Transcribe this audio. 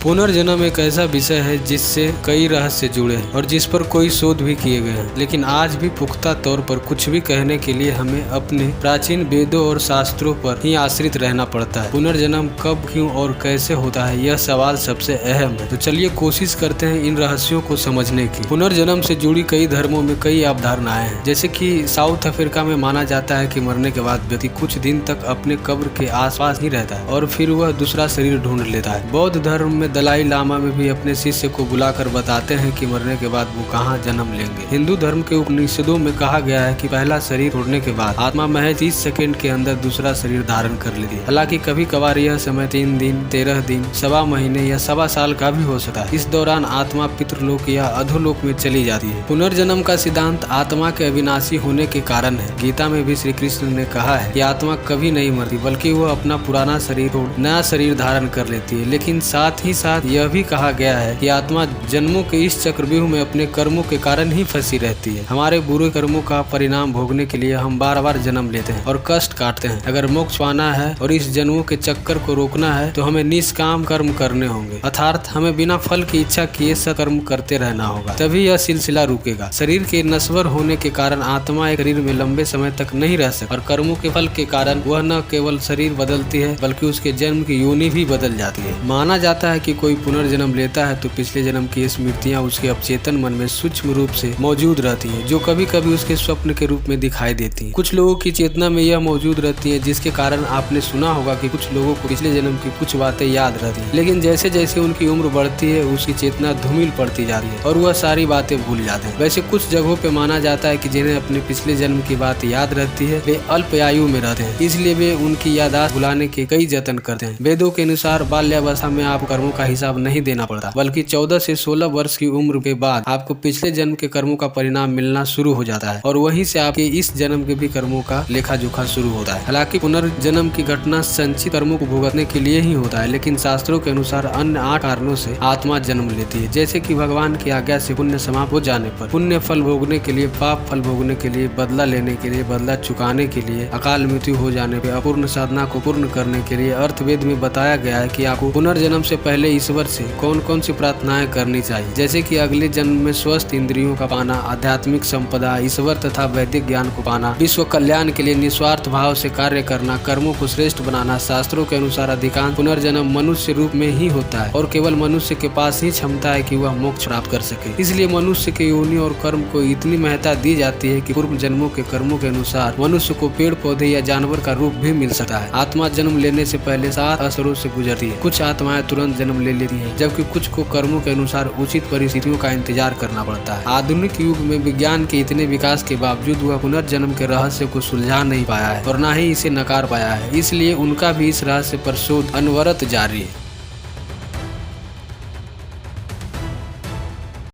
पुनर्जन्म एक ऐसा विषय है जिससे कई रहस्य जुड़े हैं और जिस पर कोई शोध भी किए गए हैं, लेकिन आज भी पुख्ता तौर पर कुछ भी कहने के लिए हमें अपने प्राचीन वेदों और शास्त्रों पर ही आश्रित रहना पड़ता है। पुनर्जन्म कब, क्यों और कैसे होता है, यह सवाल सबसे अहम है। तो चलिए कोशिश करते हैं इन रहस्यों को समझने की। पुनर्जन्म से जुड़ी कई धर्मों में कई अवधारणाएं हैं। जैसे कि साउथ अफ्रीका में माना जाता है कि मरने के बाद व्यक्ति कुछ दिन तक अपने कब्र के आसपास ही रहता है और फिर वह दूसरा शरीर ढूंढ लेता है। बौद्ध धर्म में दलाई लामा में भी अपने शिष्य को बुलाकर बताते हैं कि मरने के बाद वो कहाँ जन्म लेंगे। हिंदू धर्म के उपनिषदों में कहा गया है कि पहला शरीर छोड़ने के बाद आत्मा महज 30 सेकंड के अंदर दूसरा शरीर धारण कर लेती है। हालांकि कभी कभार यह समय 3 दिन, 13 दिन, 1.25 महीने या 1.25 साल का भी हो सकता है। इस दौरान आत्मा पितृलोक या अधोलोक में चली जाती है। पुनर्जन्म का सिद्धांत आत्मा के अविनाशी होने के कारण है। गीता में भी श्री कृष्ण ने कहा है कि आत्मा कभी नहीं मरती, बल्कि वह अपना पुराना शरीर छोड़ नया शरीर धारण कर लेती है। लेकिन साथ ही साथ यह भी कहा गया है कि आत्मा जन्मों के इस चक्रव्यूह में अपने कर्मों के कारण ही फंसी रहती है। हमारे बुरे कर्मों का परिणाम भोगने के लिए हम बार बार जन्म लेते हैं और कष्ट काटते हैं। अगर मोक्ष पाना है और इस जन्मों के चक्कर को रोकना है तो हमें निष्काम कर्म करने होंगे, अर्थात हमें बिना फल की इच्छा किए सत्कर्म करते रहना होगा, तभी यह सिलसिला रुकेगा। शरीर के नश्वर होने के कारण आत्मा एक शरीर में लंबे समय तक नहीं रह सकती और कर्मों के फल के कारण वह न केवल शरीर बदलती है बल्कि उसके जन्म की योनि भी बदल जाती है। माना जाता है कि कोई पुनर्जन्म लेता है तो पिछले जन्म की स्मृतियां उसके अवचेतन मन में सूक्ष्म रूप से मौजूद रहती है, जो कभी कभी उसके स्वप्न के रूप में दिखाई देती है। कुछ लोगों की चेतना में यह मौजूद रहती है, जिसके कारण आपने सुना होगा कि कुछ लोगों को पिछले जन्म की कुछ बातें याद रहती है, लेकिन जैसे जैसे उनकी उम्र बढ़ती है उसकी चेतना धूमिल पड़ती जा रही है और वह सारी बातें भूल जाते हैं। वैसे कुछ जगहों पे माना जाता है कि जिन्हें अपने पिछले जन्म की बात याद रहती है वे अल्प आयु में रहते हैं, इसलिए वे उनकी यादाश्त भुलाने के कई जतन करते हैं। वेदों के अनुसार बाल्यावस्था में आप कर्मों का हिसाब नहीं देना पड़ता, बल्कि 14 से 16 वर्ष की उम्र के बाद आपको पिछले जन्म के कर्मों का परिणाम मिलना शुरू हो जाता है और वहीं से आपके इस जन्म के भी कर्मों का लेखा जोखा शुरू होता है। हालांकि पुनर्जन्म की घटना संचित कर्मों को भुगतने के लिए ही होता है, लेकिन शास्त्रों के अनुसार अन्य 8 कारणों से आत्मा जन्म लेती है। जैसे कि भगवान की आज्ञा से पुण्य समाप्त हो जाने पर, पुण्य फल भोगने के लिए, पाप फल भोगने के लिए, बदला लेने के लिए, बदला चुकाने के लिए, अकाल मृत्यु हो जाने पर अपूर्ण साधना को पूर्ण करने के लिए अर्थवेद में बताया गया है कि आपको पुनर्जन्म से पहले ईश्वर से कौन कौन सी प्रार्थनाएं करनी चाहिए। जैसे कि अगले जन्म में स्वस्थ इंद्रियों का पाना, आध्यात्मिक संपदा, ईश्वर तथा वैदिक ज्ञान को पाना, विश्व कल्याण के लिए निस्वार्थ भाव से कार्य करना, कर्मों को श्रेष्ठ बनाना। शास्त्रों के अनुसार अधिकांश पुनर्जन्म मनुष्य रूप में ही होता है और केवल मनुष्य के पास ही क्षमता है कि वह मोक्ष प्राप्त कर सके। इसलिए मनुष्य के योनि और कर्म को इतनी महत्ता दी जाती है कि पूर्व जन्मों के कर्मों के अनुसार मनुष्य को पेड़ पौधे या जानवर का रूप भी मिल सकता है। आत्मा जन्म लेने से पहले 7 असरों से गुजरती है। कुछ आत्माएं तुरंत जन्म ले लेती है, जबकि कुछ को कर्मों के अनुसार उचित परिस्थितियों का इंतजार करना पड़ता है। आधुनिक युग में विज्ञान के इतने विकास के बावजूद वह पुनर्जन्म के रहस्य को सुलझा नहीं पाया है और न ही इसे नकार पाया है, इसलिए उनका भी इस रहस्य पर शोध अनवरत जारी है।